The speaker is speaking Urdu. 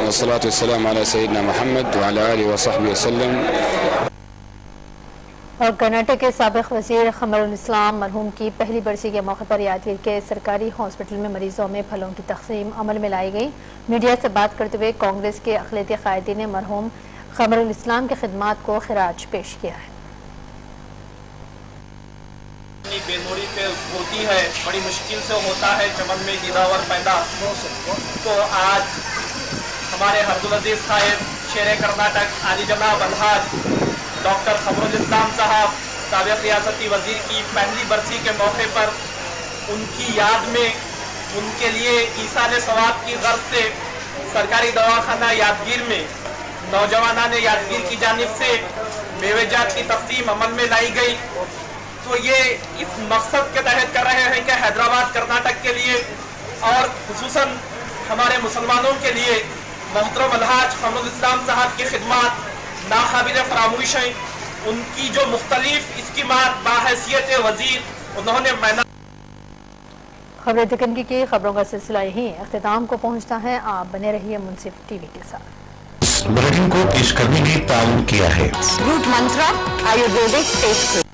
والصلاة والسلام على سيدنا محمد وعلى آله وصحبه وسلم. اور کرناٹک کے سابق وزیر قمر الاسلام مرحوم کی پہلی برسی کے موقع پر یادگیر کے سرکاری ہاسپٹل میں مریضوں میں پھلوں کی تقسیم عمل میں لائی گئی. میڈیا سے بات کرتے ہوئے کانگریس کے اقلیتی قائدین نے مرحوم قمر الاسلام کی خدمات کو خراج پیش کیا ہے. بےموری پہ ہوتی ہے، بڑی مشکل سے ہوتا ہے چمن میں جیداور پیدا. تو آج ہمارے عبدالعزیز صاحب شیر کرناٹک عالی جناب الحاج ڈاکٹر قمر الاسلام صاحب سابق ریاستی وزیر کی پہلی برسی کے موقع پر ان کی یاد میں ان کے لیے ایصال ثواب کی غرض سے سرکاری دواخانہ یادگیر میں نوجوانان یادگیر کی جانب سے میوہ جات کی تقسیم عمل میں لائی گئی. تو یہ اس مقصد کے تحت کر رہے ہیں کہ حیدرآباد کرناٹک کے لیے اور خصوصاً ہمارے مسلمانوں کے لیے محترم الحاج قمر الاسلام صاحب کی خدمات ناقابل فراموش ہیں. ان کی جو مختلف اسکیمات باحیثیت وزیر انہوں نے خبریں دکنگی کی خبروں کا سلسلہ یہیں اختتام کو پہنچتا ہے. آپ بنے رہیے منصف ٹی وی کے ساتھ. بلیٹن کو پیش کرنے میں تعاون کیا ہے روٹ منترا آیورویدک ٹیسٹ